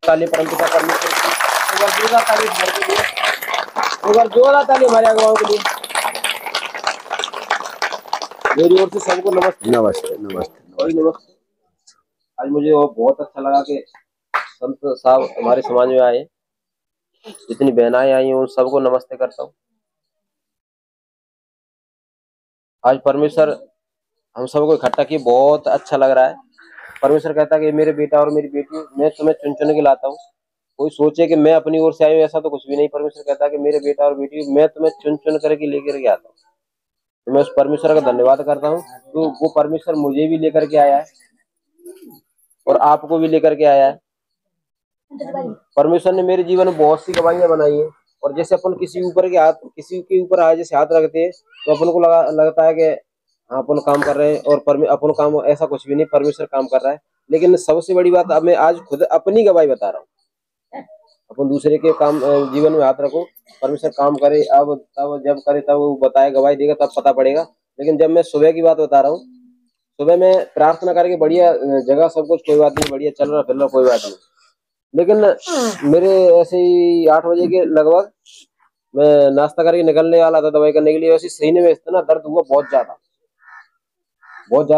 ताली परमपिता परमेश्वर की। एक बार जोरदार ताली घर के लिए, एक बार जोरदार ताली हमारे अगुवाओं के लिए। मेरी ओर से सबको नमस्ते। नमस्ते नमस्ते नमस्ते। आज मुझे बहुत अच्छा लगा कि संत साहब हमारे समाज में आए, जितनी बहनाएं आई हैं उन सबको नमस्ते करता हूँ। आज परमेश्वर हम सबको इकट्ठा किए, बहुत अच्छा लग रहा है। परमेश्वर कहता है कि मेरे बेटा और मेरी बेटी, मैं तुम्हें चुन चुन के लाता हूँ। कोई सोचे कि मैं अपनी ओर से आया हूँ, ऐसा तो कुछ भी नहीं। परमेश्वर कहता है कि मेरे बेटा और बेटी, मैं तुम्हें चुन चुन करके लेकर के आता हूँ। तो मैं उस परमेश्वर का धन्यवाद करता हूँ। तो वो परमेश्वर मुझे भी लेकर के आया है और आपको भी लेकर के आया है। परमेश्वर ने मेरे जीवन में बहुत सी गवाहियां बनाई हैं। और जैसे अपन किसी के ऊपर आए जैसे हाथ रखते हैं तो अपन को लगता है कि हाँ अपन काम कर रहे हैं, और अपन काम ऐसा कुछ भी नहीं, परमेश्वर काम कर रहा है। लेकिन सबसे बड़ी बात, अब मैं आज खुद अपनी गवाही बता रहा हूँ। अपन दूसरे के काम जीवन में हाथ रखो, परमेश्वर काम करे, अब तब जब करे तब वो बताए, गवाही देगा तब पता पड़ेगा। लेकिन जब मैं सुबह की बात बता रहा हूँ, सुबह में प्रार्थना करके बढ़िया जगह सब कुछ, कोई बात नहीं, बढ़िया चल रहा फिर रहा, कोई बात नहीं। लेकिन मेरे ऐसे ही 8 बजे के लगभग मैं नाश्ता करके निकलने वाला था दवाई करने के लिए, वैसे सीने में इतना दर्द हुआ, बहुत ज्यादा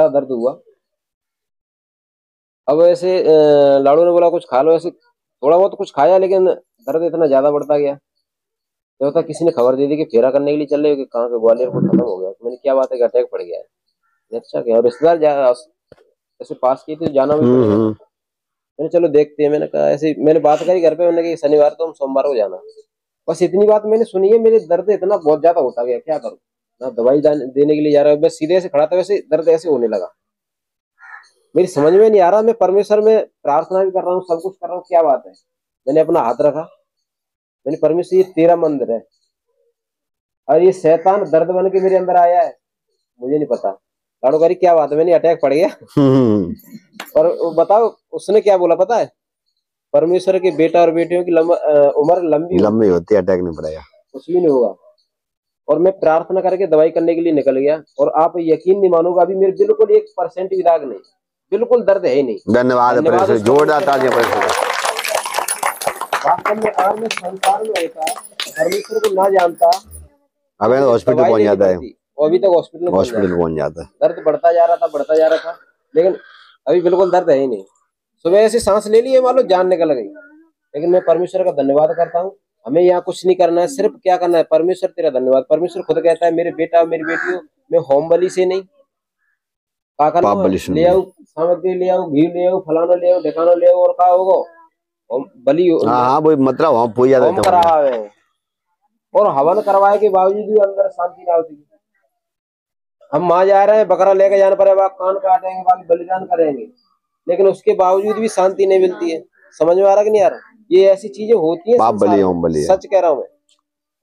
दर्द हुआ। अब ऐसे लाड़ू ने बोला कुछ खा लो, ऐसे थोड़ा बहुत कुछ खाया, लेकिन दर्द इतना ज्यादा बढ़ता गया। क्या होता, किसी ने खबर दे दी कि फेरा करने के लिए चल रहे हो, कि कहाँ के ग्वालियर को खत्म हो गया। तो मैंने क्या बात है कि अटैक पड़ गया है। अच्छा क्या, रिश्तेदार ऐसे पास की थी, जाना भी पड़ेगा। मैंने चलो देखते हैं। मैंने कहा ऐसे, मैंने बात करी घर पे, मैंने कहा शनिवार तो हम सोमवार को जाना। बस इतनी बात मैंने सुनी है। मेरे दर्द इतना बहुत ज्यादा होता गया, क्या करूं ना, दवाई देने के लिए जा रहा हूँ, बस सीधे से खड़ा था, वैसे दर्द ऐसे होने लगा। मेरी समझ में नहीं आ रहा, मैं परमेश्वर में प्रार्थना भी कर रहा हूँ, सब कुछ कर रहा हूँ, क्या बात है। मैंने अपना हाथ रखा, मैंने परमेश्वर ये तेरा मंदिर है और ये शैतान दर्द बन के मेरे अंदर आया है, मुझे नहीं पता। लाड़ू करी क्या बात है, मैंने अटैक पड़ गया। और बताओ उसने क्या बोला पता है, परमेश्वर के बेटा और बेटियों की उम्र लंबी होती है, अटैक नहीं पड़ेगा, कुछ भी नहीं होगा। और मैं प्रार्थना करके दवाई करने के लिए निकल गया, और आप यकीन नहीं मानोगा, अभी मेरे बिल्कुल 1% भी दाग नहीं, बिल्कुल दर्द है ही नहीं। धन्यवाद जोरदार तालियां। वास्तव में अगर मैं संसार में होता, परमेश्वर को ना जानता, अभी तो हॉस्पिटल पहुंच जाता है, अभी तक हॉस्पिटल पहुंच जाता है। दर्द बढ़ता जा रहा था, लेकिन अभी बिल्कुल दर्द है ही नहीं। सुबह ऐसी सांस ले ली है, मान लो जान निकल गई। लेकिन मैं परमेश्वर का धन्यवाद करता हूँ। हमें यहाँ कुछ नहीं करना है, सिर्फ क्या करना है, परमेश्वर तेरा धन्यवाद। परमेश्वर खुद कहता है, मेरे बेटा और मेरी बेटियों, मैं होम बलि से नहीं, ले आओ सामग्री, ले आओ घी, ले आओ फलाना, ले आओ ढिकाना, ले आओ, और कहा होगा बलि। हाँ वही मतलब होम करावे और हवन करवाए के बावजूद भी अंदर शांति ना होती। हम वहां जा रहे हैं, बकरा लेके जाना पड़ेगा, कान काटेंगे, बाकी बलिदान करेंगे, लेकिन उसके बावजूद भी शांति नहीं मिलती है। समझ में आ रहा कि नहीं आ रहा? ये ऐसी चीजें होती हैं, सच कह रहा हूं मैं।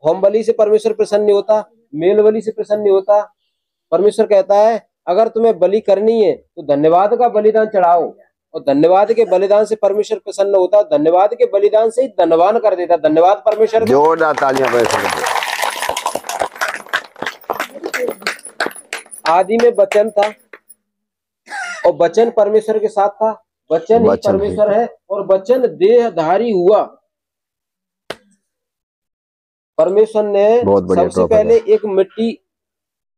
होम बलि से परमेश्वर प्रसन्न नहीं होता, मेल बलि से प्रसन्न नहीं होता। परमेश्वर कहता है अगर तुम्हें बलि करनी है तो धन्यवाद का बलिदान चढ़ाओ, और धन्यवाद के बलिदान से परमेश्वर प्रसन्न होता, धन्यवाद के बलिदान से ही धनवान कर देता। धन्यवाद परमेश्वर। जोरदार तालियां। आदि में वचन था और वचन परमेश्वर के साथ था, वचन ही परमेश्वर है, और वचन देहधारी हुआ। परमेश्वर ने सबसे पहले एक मिट्टी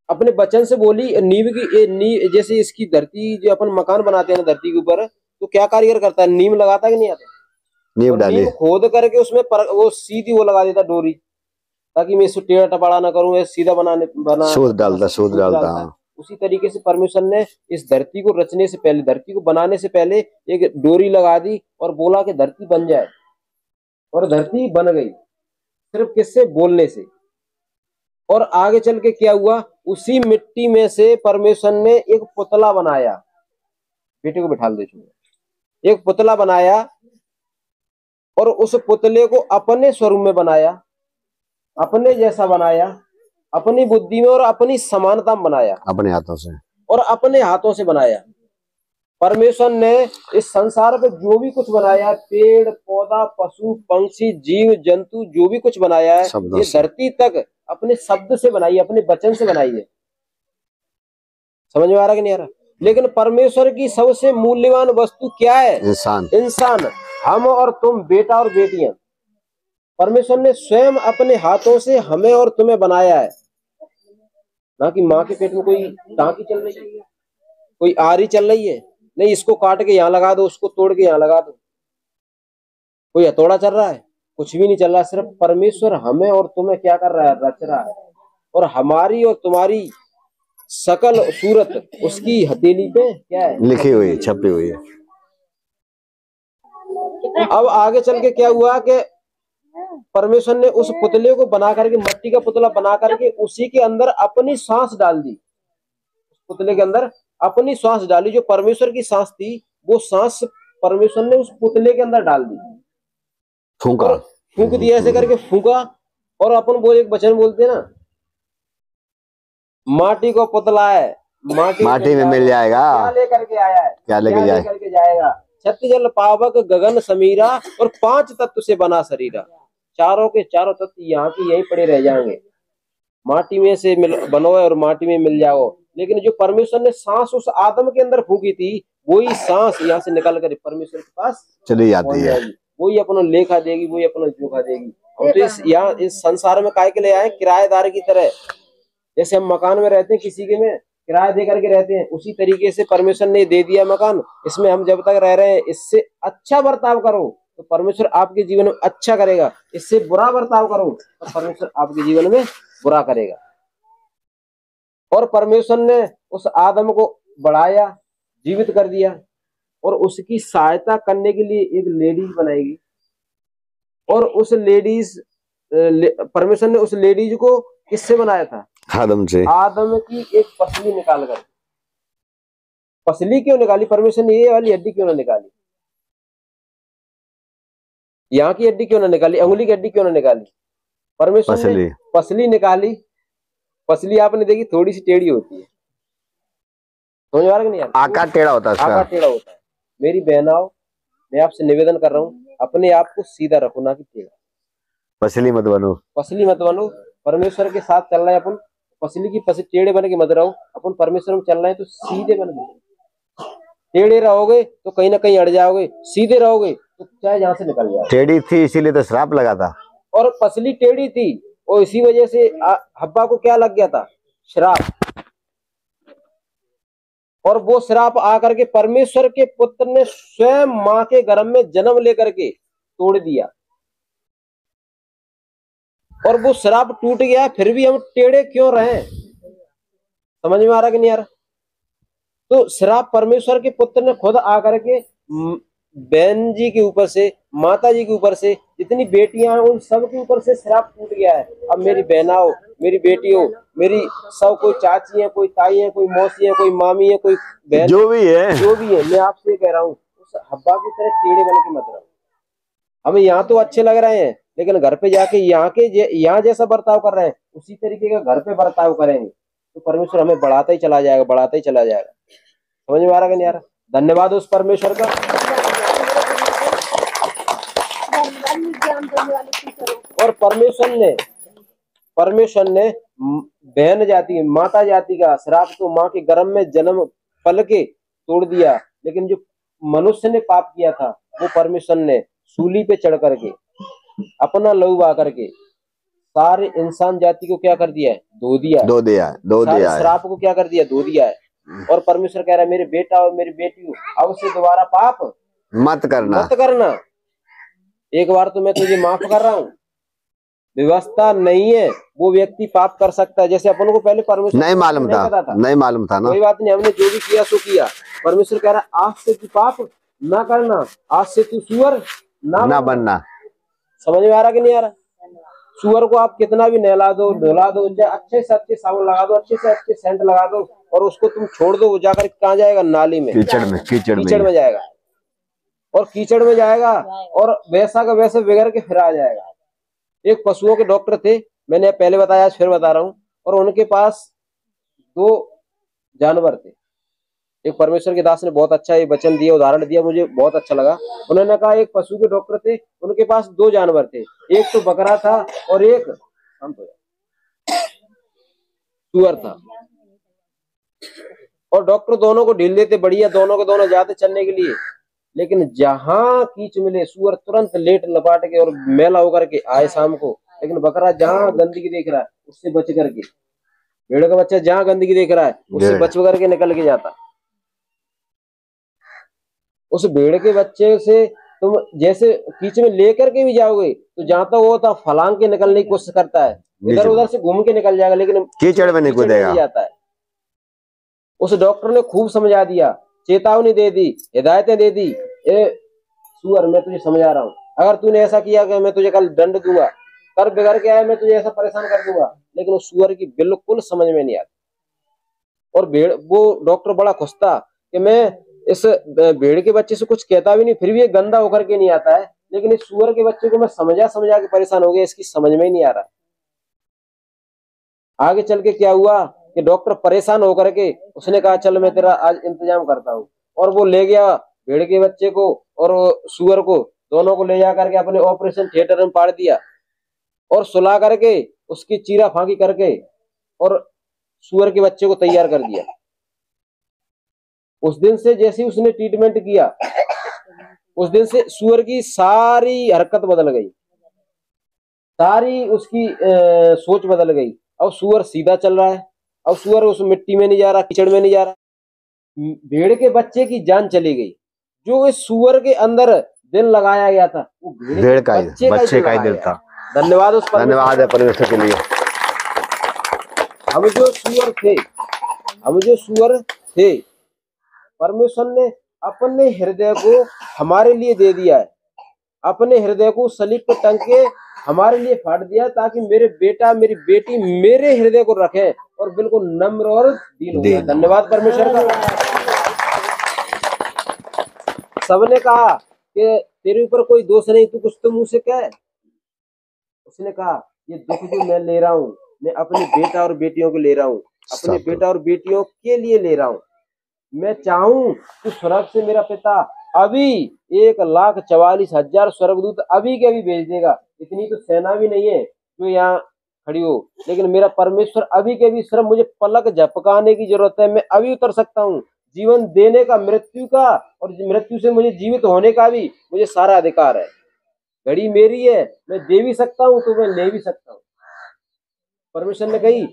अपने वचन से बोली, नींव की जैसे इसकी धरती, जो अपन मकान बनाते हैं ना धरती के ऊपर, तो क्या कारीगर करता है, नींव लगाता कि नहीं आता? नींव खोद करके उसमें वो सीधी वो लगा देता डोरी, ताकि मैं इसको टेढ़ा टपाड़ा ना करूं, सीधा बना शोध डालता। उसी तरीके से परमेश्वर ने इस धरती को रचने से पहले, धरती को बनाने से पहले एक डोरी लगा दी और बोला कि धरती बन जाए, और धरती बन गई। सिर्फ किससे? बोलने से। और आगे चल के क्या हुआ, उसी मिट्टी में से परमेश्वर ने एक पुतला बनाया। बेटे को बिठा दे, एक पुतला बनाया, और उस पुतले को अपने स्वरूप में बनाया, अपने जैसा बनाया, अपनी बुद्धि में और अपनी समानता में बनाया, अपने हाथों से, और अपने हाथों से बनाया। परमेश्वर ने इस संसार पे जो भी कुछ बनाया, पेड़ पौधा, पशु पंक्षी, जीव जंतु, जो भी कुछ बनाया है, ये धरती तक अपने शब्द से बनाई है, अपने वचन से बनाई है। समझ में आ रहा कि नहीं आ रहा? लेकिन परमेश्वर की सबसे मूल्यवान वस्तु क्या है? इंसान। हम और तुम बेटा और बेटियां। परमेश्वर ने स्वयं अपने हाथों से हमें और तुम्हें बनाया है, ना कि माँ के पेट में कोई टांकी चल रही है, कोई आरी चल रही है। नहीं, इसको काट के यहाँ लगा दो, उसको तोड़ के यहाँ लगा दो, कोई हथौड़ा चल रहा है, कुछ भी नहीं चल रहा। सिर्फ परमेश्वर हमें और तुम्हें क्या कर रहा है, रच रहा है। और हमारी और तुम्हारी सकल सूरत उसकी हथेली पे क्या है, लिखी हुई, छपी हुई है। अब आगे चल के क्या हुआ कि परमेश्वर ने उस पुतले को बना करके, मिट्टी का पुतला बना करके उसी के अंदर अपनी सांस डाल दी। पुतले के अंदर अपनी सांस डाली, जो परमेश्वर की सांस थी, वो सांस परमेश्वर ने उस पुतले के अंदर डाल दी, फूंका, फूंक दिया, ऐसे करके फूंका। और अपन वो एक वचन बोलते हैं ना, माटी को पुतला है, माटी में मिल जाएगा, क्या लेकर के आया है, क्या लेकर जाएगा। छत जल पावक गगन समीरा, और 5 तत्व से बना शरीरा। चारों के चारों तत्व यहाँ के यहीं पड़े रह जाएंगे। माटी में से बनो और माटी में मिल जाओ। लेकिन जो परमेश्वर ने सांस उस आदम के अंदर फूकी थी, वही सांस यहाँ से निकल कर परमेश्वर के पास चली जाती है। वही अपना लेखा देगी, वही अपना जोखा देगी। हम तो इस संसार में काय के ले आए, किराएदार की तरह। जैसे हम मकान में रहते हैं, किसी के में किराया दे करके रहते हैं, उसी तरीके से परमेश्वर ने दे दिया मकान, इसमें हम जब तक रह रहे हैं, इससे अच्छा बर्ताव करो तो परमेश्वर आपके जीवन में अच्छा करेगा। इससे बुरा बर्ताव करो तो परमेश्वर आपके जीवन में बुरा करेगा। और परमेश्वर ने उस आदम को बढ़ाया, जीवित कर दिया, और उसकी सहायता करने के लिए एक लेडीज बनाएगी। और उस लेडीज, परमेश्वर ने उस लेडीज को किससे बनाया था, आदम से। आदम की एक पसली निकाल कर। पसली क्यों निकाली परमेश्वर ने, ये वाली हड्डी क्यों ना निकाली, यहाँ की हड्डी क्यों ना निकाली, अंगुली की हड्डी क्यों ना निकाली। परमेश्वर ने पसली निकाली। पसली आपने देखी, थोड़ी सी टेढ़ी होती है, समझ आ रहा कि नहीं, आकार टेढ़ा होता है, आकार टेढ़ा होता है। मेरी बहनाओं, मैं आपसे निवेदन कर रहा हूँ, अपने आप को सीधा रखो, ना कि टेढ़ा। पसली मत बनो, पसली मत बनो। परमेश्वर के साथ चल रहे हैं अपन, पसली की पसली टेढ़े बन के मत रहो। अपन परमेश्वर में चल रहे हैं तो सीधे बन गए। टेढ़े रहोगे तो कहीं ना कहीं अड़ जाओगे, सीधे रहोगे तो चाहे जहां से निकल जाओ। टेढ़ी थी इसीलिए तो श्राप लगा था, और पसली टेढ़ी थी, और इसी वजह से हब्बा को क्या लग गया था, श्राप। और वो श्राप आकर के परमेश्वर के पुत्र ने स्वयं मां के गर्भ में जन्म लेकर के तोड़ दिया। और वो श्राप टूट गया, फिर भी हम टेढ़े क्यों रहे, समझ में आ रहा कि नहीं आ रहा। तो श्राप परमेश्वर के पुत्र ने खुद आकर के बहन जी के ऊपर से, माता जी के ऊपर से, जितनी बेटियां हैं उन सब के ऊपर से श्राप टूट गया है। अब मेरी बहनाओं, मेरी बेटियों, मेरी सब, कोई चाची है, कोई ताई है, कोई मौसी है, कोई मामी है, कोई बहन, जो भी है, मैं आपसे कह रहा हूँ, उस हब्बा की तरह टेढ़े बन के मत रहो। हमें यहाँ तो अच्छे लग रहे हैं, लेकिन घर पे जाके यहाँ जैसा बर्ताव कर रहे हैं, उसी तरीके का घर पे बर्ताव करेंगे तो परमेश्वर हमें बढ़ाता ही चला जाएगा, बढ़ाता ही चला जाएगा। समझ में आ रहा कि नहीं आ रहा। धन्यवाद उस परमेश्वर का। और परमेश्वर ने बहन जाति, माता जाति का श्राप तो माँ के गर्भ में जन्म पल के तोड़ दिया। लेकिन जो मनुष्य ने पाप किया था, वो परमेश्वर ने सूली पे चढ़ करके अपना लहू बहा करके सारे इंसान जाति को क्या कर दिया है, धो दिया। श्राप को क्या कर दिया, धो दिया है। और परमेश्वर कह रहा है, मेरे बेटा और मेरी बेटी, अब से दोबारा पाप मत करना। एक बार तो मैं तुझे माफ कर रहा हूँ। व्यवस्था नहीं है, वो व्यक्ति पाप कर सकता है। जैसे अपन को पहले परमेश्वर नहीं मालूम था ना, कोई बात नहीं, हमने जो भी किया सो किया। परमेश्वर कह रहा है, आज से तू पाप ना करना, आज से तू सुअर ना बनना। समझ में आ रहा कि नहीं आ रहा। सुअर को आप कितना भी नहला दो, धुला दो, अच्छे से अच्छे साबुन लगा दो, अच्छे से अच्छे सेंट लगा दो, और उसको तुम छोड़ दो, वो जाकर कहाँ जाएगा, नाली में, कीचड़ में जाएगा। और कीचड़ में जाएगा और वैसा का वैसे बिगड़ के फिर आ जाएगा। एक पशुओं के डॉक्टर थे, मैंने पहले बताया, आज फिर बता रहा हूँ। और उनके पास 2 जानवर थे। एक परमेश्वर के दास ने बहुत अच्छा ये वचन दिया, उदाहरण दिया, मुझे बहुत अच्छा लगा। उन्होंने कहा, एक पशु के डॉक्टर थे, उनके पास 2 जानवर थे, एक तो बकरा था और एक सुअर था। और डॉक्टर दोनों को ढील देते, बढ़िया, दोनों के दोनों जाते चलने के लिए। लेकिन जहां कीच मिले सुअर तुरंत लेट लपाट के और मेला होकर के आए शाम को। लेकिन बकरा जहां गंदगी देख रहा है उससे बच करके, भेड़ का बच्चा जहां गंदगी देख रहा है उससे बच करके निकल के जाता। उस भेड़ के बच्चे से तुम जैसे कीच में लेकर के भी जाओगे तो जहां तक वो था फलांग के निकलने की कोशिश करता है, इधर उधर से घूम के निकल जाएगा, लेकिन कीचड़ में नहीं कूदेगा। जाता है। उस डॉक्टर ने खूब समझा दिया, चेतावनी दे दी, हिदायतें दे दी, ए सुअर मैं तुझे समझा रहा हूँ, अगर तूने ऐसा किया कि मैं तुझे कल दंड दूंगा, कर बिगड़ के आया मैं तुझे ऐसा परेशान कर दूंगा। लेकिन उस सुअर की बिल्कुल समझ में नहीं आती। और भेड़, वो डॉक्टर बड़ा खुश था कि मैं इस भेड़ के बच्चे से कुछ कहता भी नहीं, फिर भी ये गंदा होकर के नहीं आता है, लेकिन इस सुअर के बच्चे को मैं समझा समझा के परेशान हो गया, इसकी समझ में ही नहीं आ रहा। आगे चल के क्या हुआ कि डॉक्टर परेशान होकर के उसने कहा चल मैं तेरा आज इंतजाम करता हूँ, और वो ले गया भेड़ के बच्चे को और सुअर को, दोनों को ले जा करके अपने ऑपरेशन थिएटर में पाड़ दिया और सुला करके उसकी चीरा फांकी करके और सुअर के बच्चे को तैयार कर दिया। उस दिन से जैसे उसने ट्रीटमेंट किया, उस दिन से सुअर की सारी हरकत बदल गई, सारी उसकी सोच बदल गई। अब सुअर सीधा चल रहा है, अब सुअर उस मिट्टी में नहीं जा रहा, कीचड़ में नहीं जा रहा। भेड़ के बच्चे की जान चली गई। जो इस सुअर के अंदर दिल लगाया गया था वो भेड़ का बच्चे का ही दिल था। धन्यवाद उस धन्यवाद है परमेश्वर के लिए। हम जो सुअर थे परमेश्वर ने अपने हृदय को हमारे लिए दे दिया है, अपने हृदय को सलीब पर टंग के हमारे लिए फाड़ दिया, ताकि मेरे बेटा मेरी बेटी मेरे हृदय को रखे और बिल्कुल नम्र और दीन हो। धन्यवाद परमेश्वर का। सबने कहा कि तेरे ऊपर कोई दोष नहीं, तू कुछ तो मुंह से कह। उसने कहा ये दुख जो मैं ले रहा हूँ मैं अपने बेटा और बेटियों को ले रहा हूँ, अपने बेटा और बेटियों के लिए ले रहा हूँ। मैं चाहूं कि स्वर्ग से मेरा पिता अभी 1,44,000 स्वर्गदूत अभी के अभी भेज देगा। इतनी तो सेना भी नहीं है जो यहाँ खड़ी हो, लेकिन मेरा परमेश्वर अभी के अभी सिर्फ मुझे पलक झपकाने की जरूरत है, मैं अभी उतर सकता हूँ। जीवन देने का, मृत्यु का, और मृत्यु से मुझे जीवित होने का भी मुझे सारा अधिकार है। घड़ी मेरी है, मैं दे भी सकता हूँ तो मैं ले भी सकता हूँ। परमेश्वर ने कही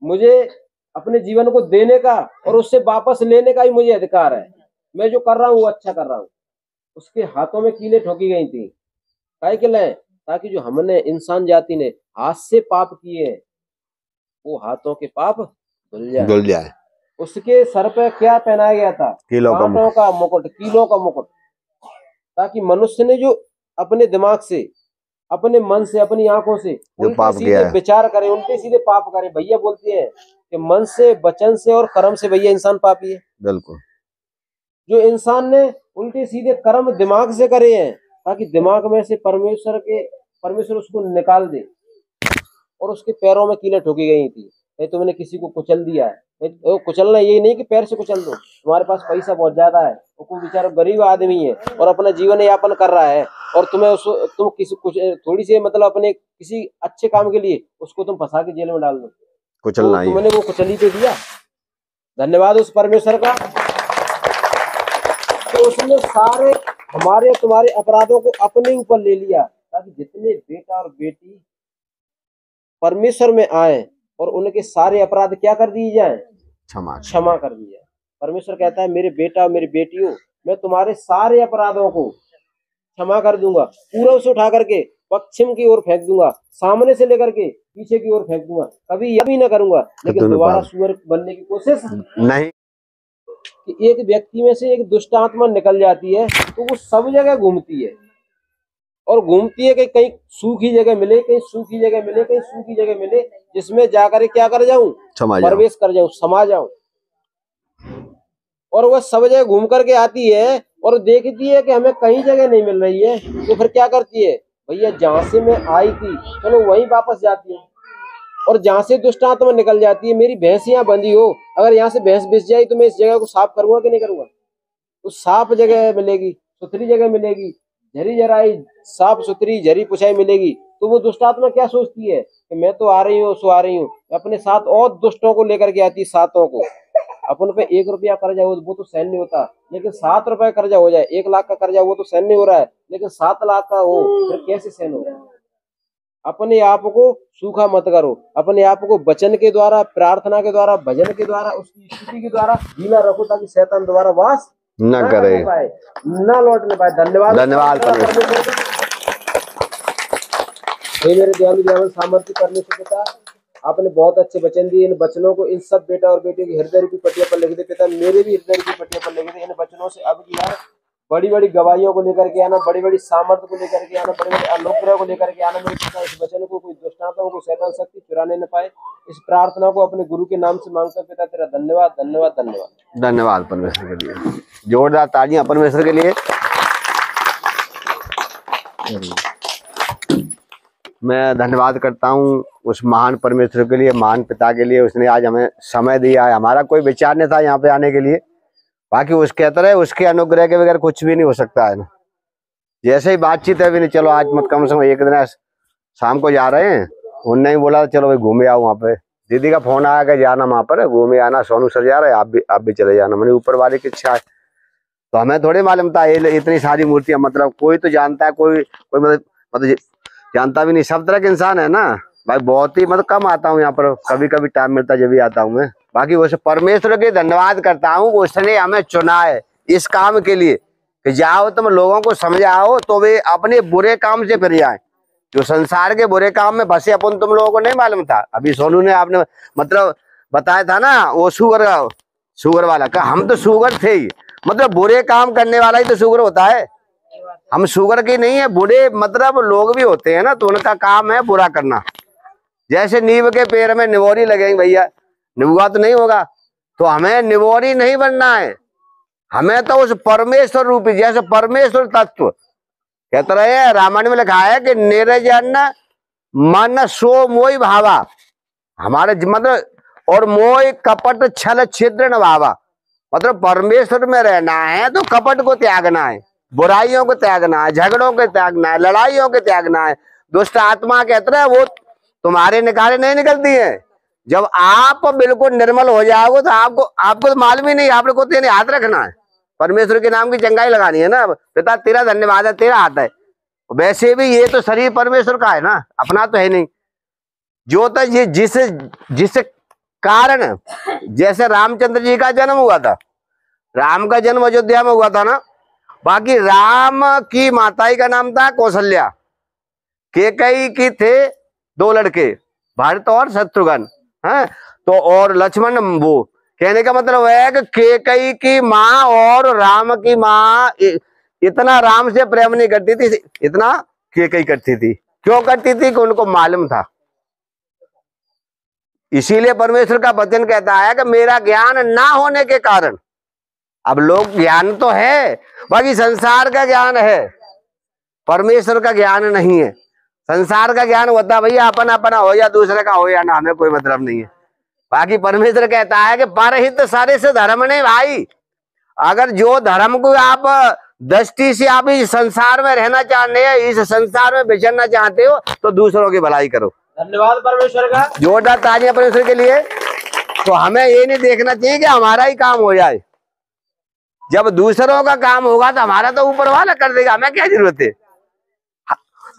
मुझे अपने जीवन को देने का और उससे वापस लेने का भी मुझे अधिकार है। मैं जो कर रहा हूँ वो अच्छा कर रहा हूँ। उसके हाथों में कीलें ठोकी गई थी, काहे के लिए? ताकि जो हमने इंसान जाति ने हाथ से पाप किए वो हाथों के पाप धुल जाए। उसके सर पे क्या पहनाया गया था? कांटों का मुकुट, कीलों का मुकुट, ताकि मनुष्य ने जो अपने दिमाग से, अपने मन से, अपनी आंखों से उल्टे सीधे विचार करे, उल्टे सीधे पाप करे। भैया बोलते हैं कि मन से, वचन से और कर्म से भैया इंसान पापी है। बिल्कुल। जो इंसान ने उल्टे सीधे कर्म दिमाग से करे हैं, ताकि दिमाग में से परमेश्वर उसको निकाल दे। और उसके पैरों में कीलें ठोकी गई थी, तुमने किसी को कुचल दिया है। कुचलना ये नहीं कि पैर से कुचल दो, तुम्हारे पास पैसा बहुत ज्यादा है, वो कोई बेचारा गरीब आदमी है और अपना जीवन यापन कर रहा है, और तुम किसी कुछ थोड़ी सी मतलब अपने किसी अच्छे काम के लिए उसको तुम फंसा के जेल में डाल दो, कुचलना तुमने वो कुचली पे दिया। धन्यवाद उस परमेश्वर का। तो उसने सारे हमारे तुम्हारे अपराधों को अपने ऊपर ले लिया, ताकि जितने बेटा और बेटी परमेश्वर में आए और उनके सारे अपराध क्या कर दिए जाए? क्षमा कर दिए। परमेश्वर कहता है मेरे बेटा और मेरी बेटियों, मैं तुम्हारे सारे अपराधों को क्षमा कर दूंगा, पूरब से उठा करके पश्चिम की ओर फेंक दूंगा, सामने से लेकर के पीछे की ओर फेंक दूंगा, कभी यह भी ना करूंगा। लेकिन दोबारा सुअर बनने की कोशिश नहीं। कि एक व्यक्ति में से एक दुष्ट आत्मा निकल जाती है तो वो सब जगह घूमती है, और घूमती है कि कहीं सूखी जगह मिले, कहीं सूखी जगह मिले, कहीं सूखी जगह मिले, जिसमें जाकर क्या कर जाऊं? प्रवेश कर जाऊं, समा जाऊं। और वह सब जगह घूम करके आती है और देखती है कि हमें कहीं जगह नहीं मिल रही है, तो फिर क्या करती है? भैया जहां से मैं आई थी चलो वहीं वापस जाती है, और जहां से दुष्ट आत्मा निकल जाती है, मेरी भैंस यहाँ बंधी हो, अगर यहाँ से भैंस बिस जाए तो मैं इस जगह को साफ करूंगा कि नहीं करूंगा? उस साफ जगह मिलेगी, सुथरी जगह मिलेगी, झरी झराई साफ सुथरी झरी पुछाई मिलेगी। तो वो दुष्ट आत्मा क्या सोचती है कि मैं तो आ रही हूँ, सो आ रही हूँ, अपने साथ और दुष्टों को लेकर के आती है, सातों को अपन पे 1 रुपया कर्जा हो वो तो सहन नहीं होता, लेकिन 7 रुपए कर्जा हो जाए, 1 लाख का कर्जा वो तो सहन नहीं हो रहा है, लेकिन 7 लाख का हो फिर कैसे सहन हो रहा है। अपने आप को सूखा मत करो, अपने आप को वचन के द्वारा, प्रार्थना के द्वारा, भजन के द्वारा, उसकी स्तुति के द्वारा ढीला रखो ताकि शैतान दोबारा वास न करे, न लौटने पाए। धन्यवाद, धन्यवाद। मेरे दयालु सामर्थ्य करने से पिता, आपने बहुत अच्छे वचन दिए। इन वचनों को इन सब बेटा और बेटियों की हृदय रूपी पट्टियों पर लिख दे पिता, मेरे भी हृदय रूपी पट्टियों पर लिख दे। इन वचनों से अब की यार बड़ी बड़ी गवाहियों को लेकर के आना, बड़ी बड़ी सामर्थ्य को लेकर के आना, बड़े बड़े अनुग्रह को लेकर के आना मेरे पिता। इस वचन को कोई दुष्टात्मा को शैतान शक्ति चुराने न पाए। इस प्रार्थना को अपने गुरु के नाम से मांगता पिता, तेरा धन्यवाद, धन्यवाद, धन्यवाद। धन्यवाद परमेश्वर के लिए, जोरदार तालियां परमेश्वर के लिए। मैं धन्यवाद करता हूँ उस महान परमेश्वर के लिए, महान पिता के लिए। उसने आज हमें समय दिया है। हमारा कोई विचार नहीं था यहाँ पे आने के लिए, बाकी उसके तरह उसके अनुग्रह के बगैर कुछ भी नहीं हो सकता है ना। जैसे ही बातचीत है भी नहीं, चलो आज मत कम से कम एक दिन शाम को जा रहे हैं, उनने ही बोला चलो भाई घूमे आओ वहाँ पे। दीदी का फोन आया कि जाना वहाँ पर घूमे आना, सोनू सर जा रहे हैं, आप भी चले जाना। मैंने ऊपर वाले की इच्छा है, तो हमें थोड़ी मालूम था ये इतनी सारी मूर्तियां, मतलब कोई तो जानता है, कोई मतलब जानता भी नहीं। सब तरह के इंसान है ना भाई, बहुत ही मतलब कम आता हूँ यहाँ पर, कभी कभी टाइम मिलता है जब भी आता हूँ मैं। बाकी वैसे परमेश्वर के धन्यवाद करता हूँ, उसने हमें चुना है इस काम के लिए कि जाओ तुम लोगों को समझाओ तो वे अपने बुरे काम से फिर जाए। जो संसार के बुरे काम में फंसे अपन तुम लोगों को नहीं मालूम था। अभी सोनू ने आपने मतलब बताया था ना वो शुगर वाला का, हम तो शुगर थे ही, मतलब बुरे काम करने वाला ही तो शुगर होता है। हम शुगर की नहीं है, बुरे मतलब लोग भी होते हैं ना, तो उनका काम है बुरा करना। जैसे नीम के पेड़ में निवोरी लगेंगे भैया, निबुआ तो नहीं होगा, तो हमें निवोरी नहीं बनना है। हमें तो उस परमेश्वर रूपी, जैसे परमेश्वर तत्व कहते रहे, रामायण में लिखा है कि निर्जन मन सो मोई भावा, हमारे मतलब, और मोय कपट छल छिद्र न भावा, मतलब परमेश्वर में रहना है तो कपट को त्यागना है, बुराइयों को त्यागना है, झगड़ों को त्यागना है, लड़ाइयों को त्यागना है। दुष्ट आत्मा कहते हैं वो तुम्हारे निकाले नहीं निकलती है। जब आप बिल्कुल निर्मल हो जाओगे तो आपको तो मालूम ही नहीं, आपको तो हाथ रखना है, परमेश्वर के नाम की चंगाई लगानी है ना। पिता तेरा धन्यवाद है, तेरा हाथ है। वैसे भी ये तो शरीर परमेश्वर का है ना, अपना तो है नहीं। जो तो ये जिस कारण, जैसे रामचंद्र जी का जन्म हुआ था, राम का जन्म अयोध्या में हुआ था ना, बाकी राम की माताई का नाम था कौशल्या, कैकेयी की थे 2 लड़के, भरत और शत्रुघ्न है, तो और लक्ष्मण। वो कहने का मतलब है कि कैकेयी की माँ और राम की माँ इतना राम से प्रेम नहीं करती थी, इतना कैकेयी करती थी। क्यों करती थी? कि उनको मालूम था। इसीलिए परमेश्वर का वचन कहता है कि मेरा ज्ञान ना होने के कारण, अब लोग ज्ञान तो है, बाकी संसार का ज्ञान है, परमेश्वर का ज्ञान नहीं है। संसार का ज्ञान होता भैया अपना अपना हो या दूसरे का हो या ना, हमें कोई मतलब नहीं है। बाकी परमेश्वर कहता है कि परहित सारे से धर्म नहीं भाई। अगर जो धर्म को आप दृष्टि से आप इस संसार में रहना चाहते हैं, इस संसार में विचरना चाहते हो, तो दूसरों की भलाई करो। धन्यवाद परमेश्वर का, जोरदार तालियां परमेश्वर के लिए। तो हमें ये नहीं देखना चाहिए कि हमारा ही काम हो जाए। जब दूसरों का काम होगा तो हमारा तो ऊपर वाला कर देगा, हमें क्या जरूरत है।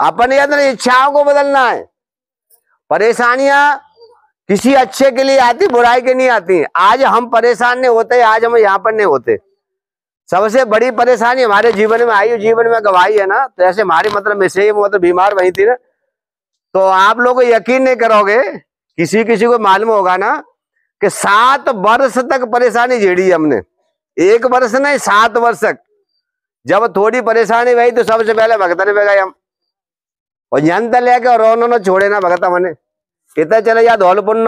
अपने अंदर इच्छाओं को बदलना है। परेशानियां किसी अच्छे के लिए आती, बुराई के नहीं आती। आज हम परेशान नहीं होते, आज हम यहाँ पर नहीं होते। सबसे बड़ी परेशानी हमारे जीवन में आई, जीवन में गवाही है ना। तो ऐसे हमारी मतलब में से मतलब बीमार वही थी ना, तो आप लोग यकीन नहीं करोगे, किसी को मालूम होगा ना कि 7 वर्ष तक परेशानी झेड़ी हमने। 1 वर्ष नहीं, 7 वर्ष तक। जब थोड़ी परेशानी हुई तो सबसे पहले भगतन पे गए हम, और जनता लेके और उन्होंने छोड़े ना भगत हमने। इतना चले जा धौलपुर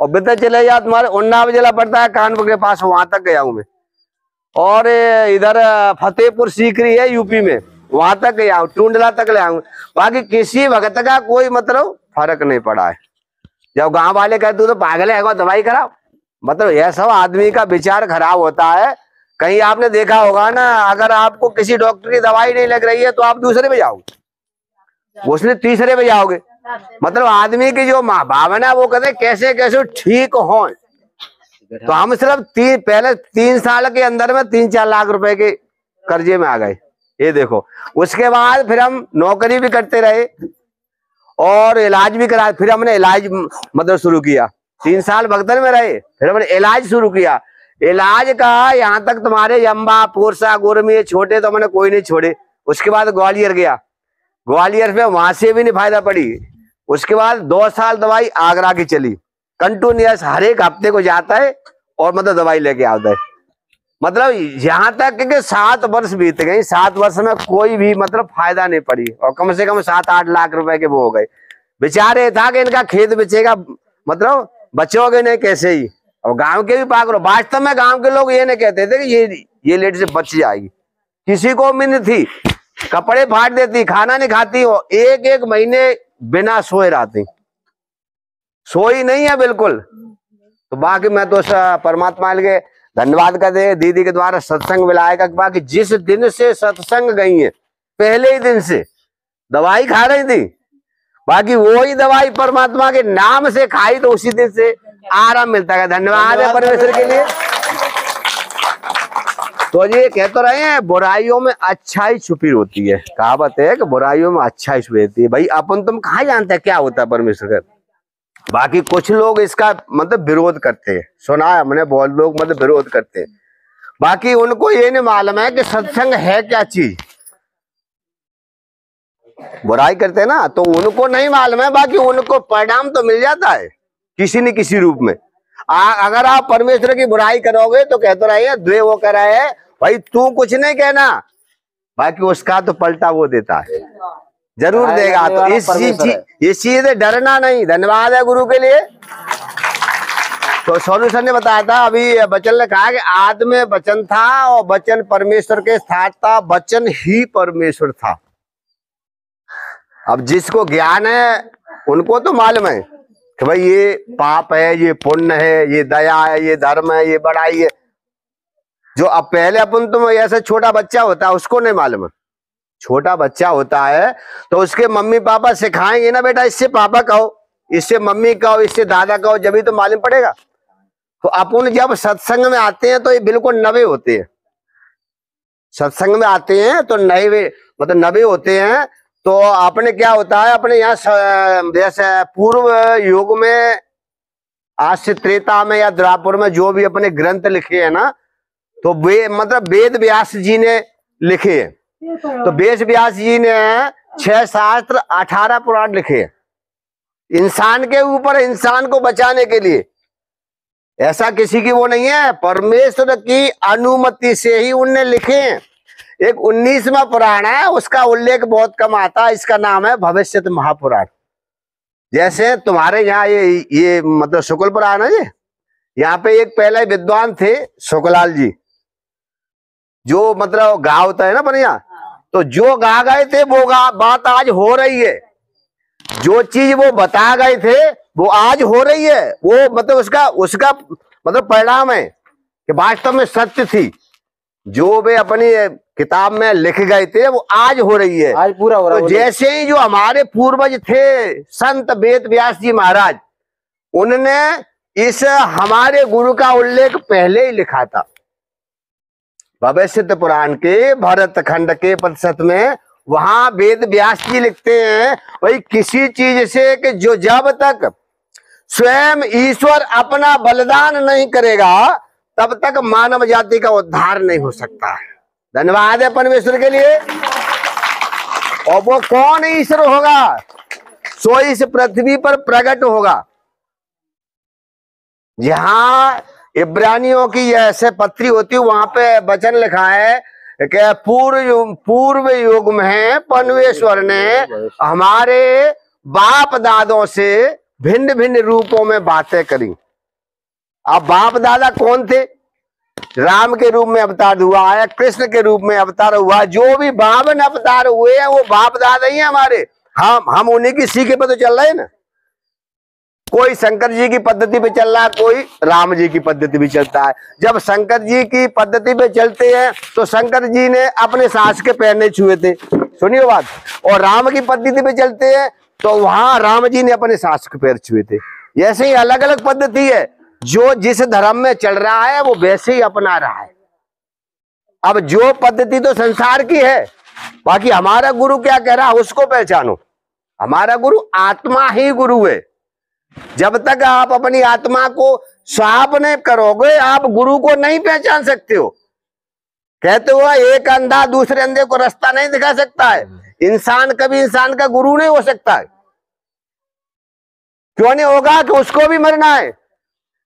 और बितर चले जा तुम्हारे उन्नाव जिला पड़ता है कानपुर के पास, वहां तक गया हूं मैं। और इधर फतेहपुर सीकरी है यूपी में, वहां तक गया हूँ, टूंडला तक ले आऊँ। बाकी किसी भगत का कोई मतलब फर्क नहीं पड़ा है। जब गांव वाले कहते तो पागल है, दवाई कराओ, मतलब यह सब आदमी का विचार खराब होता है। कहीं आपने देखा होगा ना, अगर आपको किसी डॉक्टर की दवाई नहीं लग रही है तो आप दूसरे पे जाओगे, उसने तीसरे पे जाओगे। मतलब आदमी की जो भावना वो कहते कैसे कैसे ठीक हो। तो हम सिर्फ पहले 3 साल के अंदर में 3-4 लाख रुपए के कर्जे में आ गए। ये देखो, उसके बाद फिर हम नौकरी भी करते रहे और इलाज भी करा। फिर हमने इलाज मतलब शुरू किया, 3 साल भगदड़ में रहे, फिर हमने इलाज शुरू किया। इलाज का यहाँ तक तुम्हारे यम्बा, पोरसा, गोरमी छोटे तो मैंने कोई नहीं छोड़े। उसके बाद ग्वालियर गया, ग्वालियर में वहां से भी नहीं फायदा पड़ी। उसके बाद 2 साल दवाई आगरा की चली, कंटिन्यूअस हर एक हफ्ते को जाता है और मतलब दवाई लेके आता है। मतलब यहाँ तक कि 7 वर्ष बीत गए, 7 वर्ष में कोई भी मतलब फायदा नहीं पड़ी और कम से कम 7-8 लाख रुपए के वो हो गए। बेचारे था कि इनका खेत बेचेगा, मतलब बचोगे नहीं कैसे ही। और गांव के भी पागल, वास्तव में गांव के लोग ये नहीं कहते थे कि ये लेट से बच जाएगी। किसी को उम्मीद थी, कपड़े फाड़ देती, खाना नहीं खाती हो, 1-1 महीने बिना सोए रहती, सोई नहीं है बिल्कुल। तो बाकी मैं तो परमात्मा के धन्यवाद करते, दीदी के द्वारा सत्संग मिलाएगा। बाकी जिस दिन से सत्संग गई है, पहले ही दिन से दवाई खा रही थी, बाकी वही दवाई परमात्मा के नाम से खाई तो उसी दिन से आराम मिलता है। धन्यवाद है परमेश्वर के लिए। तो ये कह तो रहे हैं, बुराइयों में अच्छाई छुपी होती है। कहावत है कि बुराइयों में अच्छाई छुपी होती है। भाई अपन तुम कहाँ जानते हैं क्या होता है परमेश्वर का। बाकी कुछ लोग इसका मतलब विरोध करते हैं, सुना है हमने, बहुत लोग मतलब विरोध करते हैं। बाकी उनको ये नहीं मालूम है कि सत्संग है क्या चीज। बुराई करते हैं ना, तो उनको नहीं मालूम है। बाकी उनको परिणाम तो मिल जाता है किसी न किसी रूप में। अगर आप परमेश्वर की बुराई करोगे तो कहते रहिए द्वे वो कर रहे हैं, भाई तू कुछ नहीं कहना, बाकी उसका तो पलटा वो देता है, जरूर देगा। तो इस चीज से डरना नहीं। धन्यवाद है गुरु के लिए। तो सोनू सर ने बताया था, अभी बचन ने कहा कि आदि में वचन था और वचन परमेश्वर के साथ था, वचन ही परमेश्वर था। अब जिसको ज्ञान है उनको तो मालूम है कि भाई ये पाप है, ये पुण्य है, ये दया है, ये धर्म है, ये बड़ाई है। जो अब पहले अपन तुम ऐसा छोटा बच्चा होता है उसको नहीं मालूम है। छोटा बच्चा होता है तो उसके मम्मी पापा सिखाएंगे ना, बेटा इससे पापा कहो, इससे मम्मी कहो, इससे दादा कहो, जब ही तो मालूम पड़ेगा। तो अपन जब सत्संग में आते हैं तो ये बिल्कुल नवे होते हैं। सत्संग में आते हैं तो नवे मतलब नवे होते हैं। तो अपने क्या होता है, अपने यहाँ जैसे पूर्व युग में, आज से त्रेता में या द्वापर में जो भी अपने ग्रंथ लिखे हैं ना, तो वे मतलब वेद व्यास जी ने लिखे हैं। तो वेद व्यास जी ने 6 शास्त्र 18 पुराण लिखे हैं इंसान के ऊपर, इंसान को बचाने के लिए। ऐसा किसी की वो नहीं है, परमेश्वर की अनुमति से ही उनने लिखे हैं। एक 19वां पुराण है, उसका उल्लेख बहुत कम आता है, इसका नाम है भविष्यत महापुराण। जैसे तुम्हारे यहाँ ये मतलब शुक्ल पुराण है, यहाँ पे एक पहले विद्वान थे शुक्लाल जी, जो मतलब गा होता है ना बढ़िया, तो जो गा गए थे वो बात आज हो रही है। जो चीज वो बता गए थे वो आज हो रही है। वो मतलब उसका मतलब परिणाम है कि वास्तव में सत्य थी। जो वे अपनी किताब में लिख गए थे वो आज हो रही है, आज पूरा हो रहा है। तो जैसे ही जो हमारे पूर्वज थे संत वेद व्यास जी महाराज, उन्होंने इस हमारे गुरु का उल्लेख पहले ही लिखा था। भविष्यत पुराण के भरत खंड के प्रतिशत में वहां वेद व्यास जी लिखते हैं, भाई किसी चीज से कि जो जब तक स्वयं ईश्वर अपना बलिदान नहीं करेगा तब तक मानव जाति का उद्धार नहीं हो सकता है। धन्यवाद है परमेश्वर के लिए। और वो कौन ईश्वर होगा, सो इस पृथ्वी पर प्रकट होगा। जहां इब्रानियों की ऐसे पत्री होती है, वहां पे वचन लिखा है कि पूर्व युग में परमेश्वर ने हमारे बाप दादों से भिन्न भिन्न रूपों में बातें करी। अब बाप दादा कौन थे? राम के रूप में अवतार हुआ है, कृष्ण के रूप में अवतार हुआ। जो भी 52 अवतार हुए हैं वो बाप दादा ही है हमारे। हम उन्हीं की सीखे पे तो चल रहे हैं ना। कोई शंकर जी की पद्धति पे चल रहा है, कोई राम जी की पद्धति भी चलता है। जब शंकर जी की पद्धति पे चलते हैं तो शंकर जी ने अपने सास के पैर नहीं छुए थे, सुनिए बात। और राम की पद्धति पे चलते हैं तो वहां राम जी ने अपने सास के पैर छुए थे। ऐसे ही अलग अलग पद्धति है। जो जिस धर्म में चल रहा है वो वैसे ही अपना रहा है। अब जो पद्धति तो संसार की है, बाकी हमारा गुरु क्या कह रहा है उसको पहचानो। हमारा गुरु आत्मा ही गुरु है। जब तक आप अपनी आत्मा को साफ नहीं करोगे आप गुरु को नहीं पहचान सकते हो। कहते हुआ एक अंधा दूसरे अंधे को रास्ता नहीं दिखा सकता है। इंसान कभी इंसान का गुरु नहीं हो सकता है। क्यों नहीं होगा? कि उसको भी मरना है।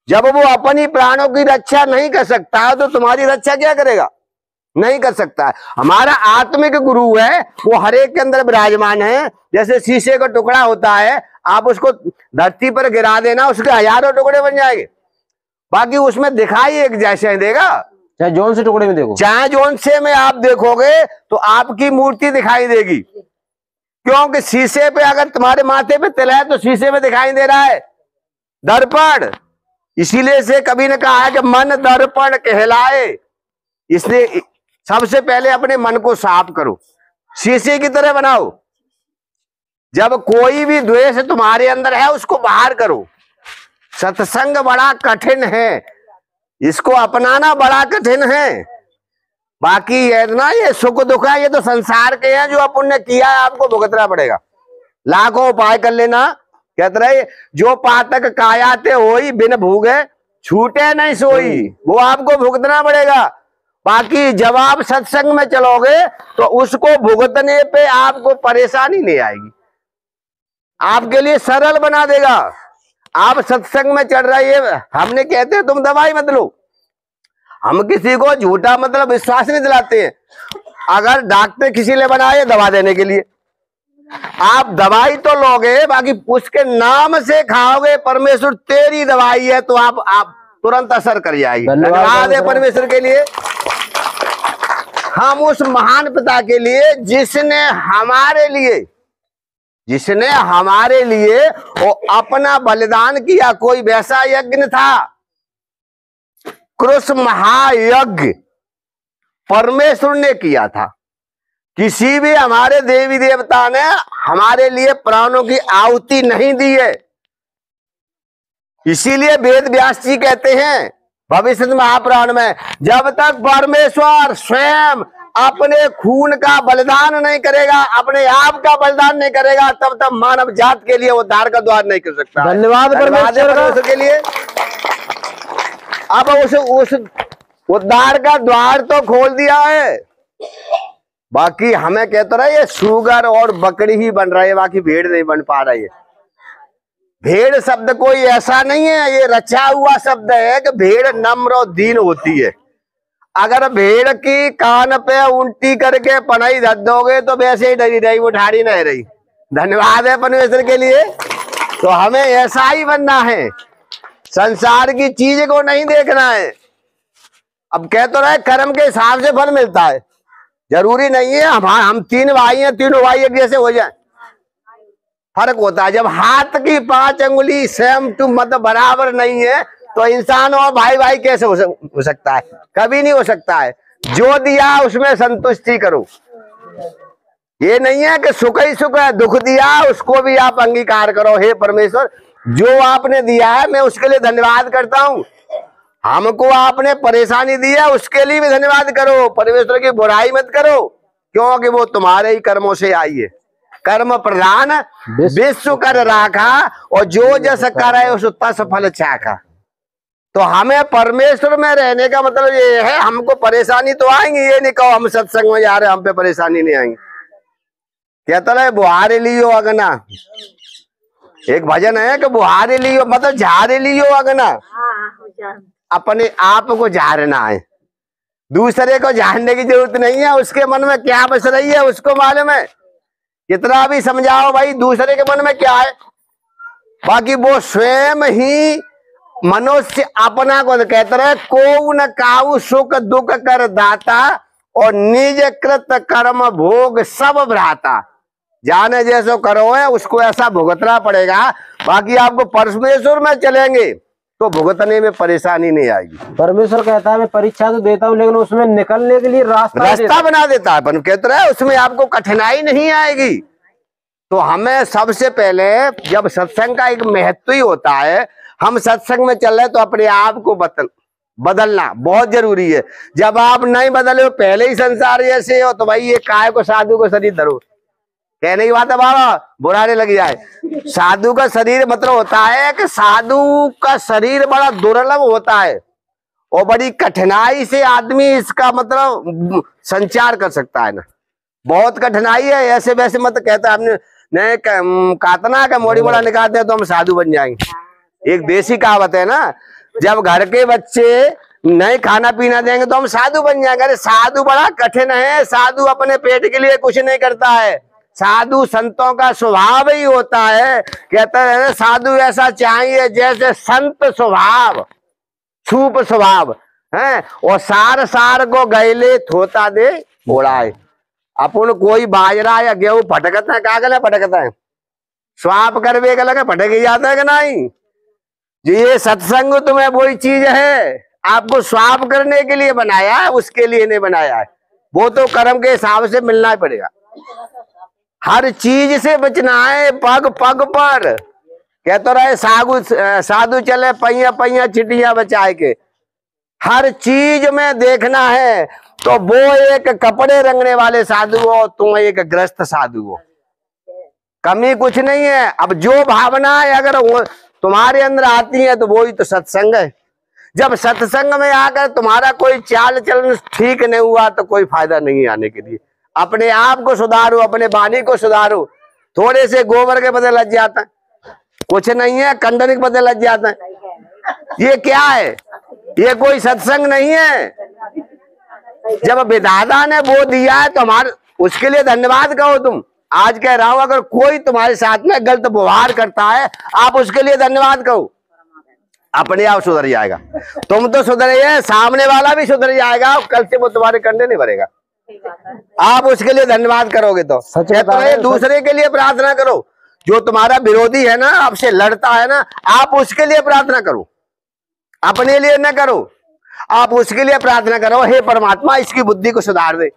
जब वो अपनी प्राणों की रक्षा नहीं कर सकता है तो तुम्हारी रक्षा क्या करेगा? नहीं कर सकता है। हमारा आत्मिक गुरु है, वो हर एक के अंदर विराजमान है। जैसे शीशे का टुकड़ा होता है, आप उसको धरती पर गिरा देना उसके हजारों टुकड़े बन जाएंगे, बाकी उसमें दिखाई एक जैसे देगा। चाहे जोन से टुकड़े में देखो, चाहे जोन से में आप देखोगे तो आपकी मूर्ति दिखाई देगी। क्योंकि शीशे पे अगर तुम्हारे माथे पे तिल है तो शीशे में दिखाई दे रहा है दर्पण। इसीलिए से कभी ने कहा है कि मन दर्पण कहलाए। इसलिए सबसे पहले अपने मन को साफ करो, शीशे की तरह बनाओ। जब कोई भी द्वेष तुम्हारे अंदर है उसको बाहर करो। सत्संग बड़ा कठिन है, इसको अपनाना बड़ा कठिन है। बाकी ये ना, ये सुख दुख है, ये तो संसार के हैं। जो अपुण्य किया है आपको भुगतना पड़ेगा। लाखों उपाय कर लेना। कहते रहे जो पातक कायाते होई बिन भूगे छूटे नहीं सोई, वो आपको भुगतना पड़ेगा। बाकी जब आप सत्संग में चलोगे तो उसको भुगतने पे आपको परेशानी नहीं आएगी, आपके लिए सरल बना देगा। आप सत्संग में चल रही है, हमने कहते हैं तुम दवाई मत लो। हम किसी को झूठा मतलब विश्वास नहीं दिलाते हैं। अगर डॉक्टर किसी ने बनाए दवा देने के लिए, आप दवाई तो लोगे, बाकी उसके नाम से खाओगे परमेश्वर तेरी दवाई है तो आप तुरंत असर कर जाएगी। धन्यवाद है परमेश्वर के लिए। हम उस महान पिता के लिए जिसने हमारे लिए वो अपना बलिदान किया। कोई वैसा यज्ञ था, क्रूस महायज्ञ परमेश्वर ने किया था। किसी भी हमारे देवी देवता ने हमारे लिए प्राणों की आहुति नहीं दी है। इसीलिए वेद व्यास जी कहते हैं भविष्य महापुराण में, जब तक परमेश्वर स्वयं अपने खून का बलिदान नहीं करेगा, अपने आप का बलिदान नहीं करेगा, तब तक मानव जात के लिए उद्धार का द्वार नहीं कर सकता। धन्यवाद परमेश्वर के लिए। अब उस उद्धार का द्वार तो खोल दिया है, बाकी हमें कहते रहे ये सुगर और बकरी ही बन रही है, बाकी भेड़ नहीं बन पा रही है। भेड़ शब्द कोई ऐसा नहीं है, ये रचा हुआ शब्द है कि भेड़ नम्र और दीन होती है। अगर भेड़ की कान पे उल्टी करके पनाई धर दोगे तो वैसे ही डरी रही, वो ठाड़ी नहीं रही। धन्यवाद है परमेश्वर के लिए। तो हमें ऐसा ही बनना है, संसार की चीज को नहीं देखना है। अब कह तो रहे कर्म के हिसाब से फल मिलता है, जरूरी नहीं है हम 3 भाई हैं, तीनों भाई एक जैसे हो जाए। फर्क होता है। जब हाथ की 5 अंगुली सेम टू मतलब बराबर नहीं है तो इंसान और भाई भाई कैसे हो सकता है? कभी नहीं हो सकता है। जो दिया उसमें संतुष्टि करो। ये नहीं है कि सुख ही सुख है, दुख दिया उसको भी आप अंगीकार करो। हे परमेश्वर, जो आपने दिया है मैं उसके लिए धन्यवाद करता हूँ। हमको आपने परेशानी दी है उसके लिए भी धन्यवाद करो। परमेश्वर की बुराई मत करो, क्योंकि वो तुम्हारे ही कर्मों से आई है। कर्म प्रधान विश्व कर राखा, और जो जस करे उस तस फल चाखा। तो हमें परमेश्वर में रहने का मतलब ये है, हमको परेशानी तो आएंगी, ये नहीं कहो हम सत्संग में जा रहे हम पे परेशानी नहीं आएंगी। कहता है बुहारे लियो अगना, एक भजन है कि बुहारे लियो मतलब झारे लियो अगना। अपने आप को झारना है, दूसरे को झाड़ने की जरूरत नहीं है। उसके मन में क्या बस रही है उसको मालूम है। कितना भी समझाओ भाई दूसरे के मन में क्या है, बाकी वो स्वयं ही मनुष्य अपना को कहते रहे को न काऊ सुख दुख कर दाता, और निज कृत कर्म भोग सब भ्राता। जाने जैसो करो है उसको ऐसा भुगतना पड़ेगा। बाकी आपको परमेश्वर में चलेंगे तो भुगतने में परेशानी नहीं आएगी। परमेश्वर कहता है मैं परीक्षा तो देता हूँ लेकिन उसमें निकलने के लिए रास्ता बना देता है। पर कहते रहे उसमें आपको कठिनाई नहीं आएगी। तो हमें सबसे पहले जब सत्संग का एक महत्व ही होता है, हम सत्संग में चल रहे तो अपने आप को बदलना बहुत जरूरी है। जब आप नहीं बदले हो, पहले ही संसार जैसे हो, तो भाई ये काय को साधु को शरीर धरो, कहने की बात है बाबा, बुरा नहीं लग जाए। साधु का शरीर मतलब होता है कि साधु का शरीर बड़ा दुर्लभ होता है और बड़ी कठिनाई से आदमी इसका मतलब संचार कर सकता है ना, बहुत कठिनाई है। ऐसे वैसे मत कहता, हमने नहीं कातना का मोड़ी मोड़ा निकालते हैं तो हम साधु बन जाएंगे। एक देसी कहावत है ना, जब घर के बच्चे नहीं खाना पीना देंगे तो हम साधु बन जाएंगे। अरे साधु बड़ा कठिन है, साधु अपने पेट के लिए कुछ नहीं करता है। साधु संतों का स्वभाव ही होता है, कहते हैं साधु ऐसा चाहिए जैसे संत स्वभाव, छूप स्वभाव है, और सार सार को गैले थोता दे उड़ाए। अपन कोई बाजरा या गेहूं फटकता है, क्या गला फटकता है, स्वाप करवे गला के फटक ही जाता है कि नहीं। ये सत्संग तुम्हें वही चीज है, आपको स्वाप करने के लिए बनाया है, उसके लिए नहीं बनाया है। वो तो कर्म के हिसाब से मिलना ही पड़ेगा। हर चीज से बचना है, पग पग पर कहते रहे साधु चले पैया पैया चिटिया बचाए के। हर चीज में देखना है, तो वो एक कपड़े रंगने वाले साधु हो, तुम एक ग्रस्त साधु हो, कमी कुछ नहीं है। अब जो भावना है अगर वो तुम्हारे अंदर आती है तो वो ही तो सत्संग है। जब सत्संग में आकर तुम्हारा कोई चाल चलन ठीक नहीं हुआ तो कोई फायदा नहीं आने के लिए। अपने आप को सुधारो, अपने वाणी को सुधारो। थोड़े से गोबर के बदले लग जाता है, कुछ नहीं है, कंडन के बदले लग जाता है। ये क्या है, ये कोई सत्संग नहीं है। जब विधाता ने वो दिया है तो हमारे उसके लिए धन्यवाद कहो। तुम आज कह रहा हूं, अगर कोई तुम्हारे साथ में गलत व्यवहार करता है, आप उसके लिए धन्यवाद कहो, अपने आप सुधर जाएगा। तुम तो सुधरे, सामने वाला भी सुधर जाएगा, कल से वो तुम्हारे कंधे नहीं भरेगा। आप उसके लिए धन्यवाद करोगे तो दूसरे के लिए प्रार्थना करो। जो तुम्हारा विरोधी है ना, आपसे लड़ता है ना, आप उसके लिए प्रार्थना करो, अपने लिए न करो। आप उसके लिए प्रार्थना करो, हे परमात्मा इसकी बुद्धि को सुधार दे,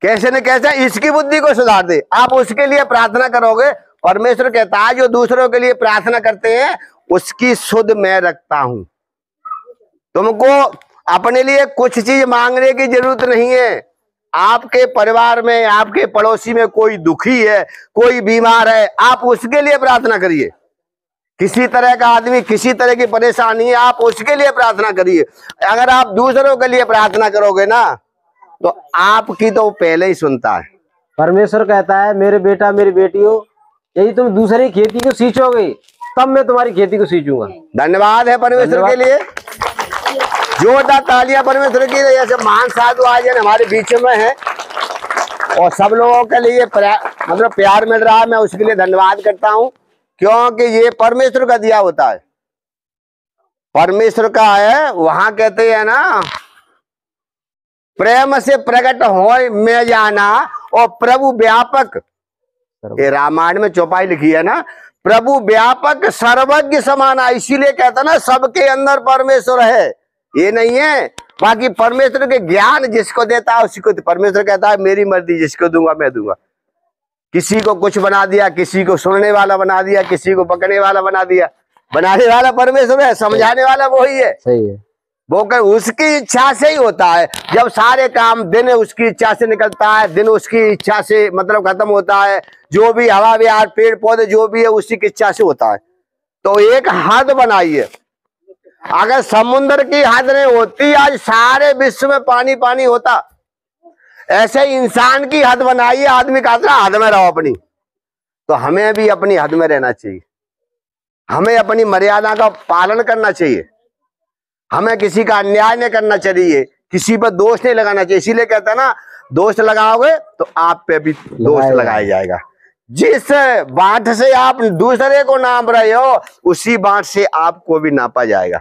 कैसे न कैसे इसकी बुद्धि को सुधार दे। आप उसके लिए प्रार्थना करोगे, परमेश्वर कहता है जो दूसरों के लिए प्रार्थना करते हैं उसकी सुध मैं रखता हूं। तुमको अपने लिए कुछ चीज मांगने की जरूरत नहीं है। आपके परिवार में, आपके पड़ोसी में कोई दुखी है, कोई बीमार है, आप उसके लिए प्रार्थना करिए। किसी तरह का आदमी, किसी तरह की परेशानी है, आप उसके लिए प्रार्थना करिए। अगर आप दूसरों के लिए प्रार्थना करोगे ना, तो आपकी तो पहले ही सुनता है। परमेश्वर कहता है मेरे बेटा मेरी बेटियों, यदि तुम दूसरी खेती को सींचोगे तब मैं तुम्हारी खेती को सींचूंगा। धन्यवाद है परमेश्वर के लिए, जोरदार तालियां परमेश्वर की। जैसे महान साधु आज हमारे बीच में है और सब लोगों के लिए मतलब प्यार मिल रहा है, मैं उसके लिए धन्यवाद करता हूं, क्योंकि ये परमेश्वर का दिया होता है, परमेश्वर का है। वहां कहते हैं ना, प्रेम से प्रकट हो मैं जाना, और प्रभु व्यापक, ये रामायण में चौपाई लिखी है ना, प्रभु व्यापक सर्वज्ञ समाना। इसीलिए कहता ना सबके अंदर परमेश्वर है, ये नहीं है। बाकी परमेश्वर के ज्ञान जिसको देता है उसी को परमेश्वर कहता है मेरी मर्जी, जिसको दूंगा मैं दूंगा। किसी को कुछ बना दिया, किसी को सुनने वाला बना दिया, किसी को पकड़ने वाला बना दिया। बनाने वाला परमेश्वर है, समझाने वाला वो ही है। सही है, वो कर उसकी इच्छा से ही होता है। जब सारे काम दिन उसकी इच्छा से निकलता है, दिन उसकी इच्छा से मतलब खत्म होता है। जो भी हवा विहार पेड़ पौधे जो भी है उसी की इच्छा से होता है। तो एक हद बनाई है। अगर समुद्र की हद नहीं होती, आज सारे विश्व में पानी पानी होता। ऐसे इंसान की हद बनाई है, आदमी कहता है हद में रहो अपनी। तो हमें भी अपनी हद में रहना चाहिए, हमें अपनी मर्यादा का पालन करना चाहिए, हमें किसी का अन्याय नहीं करना चाहिए, किसी पर दोष नहीं लगाना चाहिए। इसीलिए कहता है ना, दोष लगाओगे तो आप पे भी दोष लगाया जाएगा। जिस बाट से आप दूसरे को नाप रहे हो उसी बाट से आपको भी नापा जाएगा।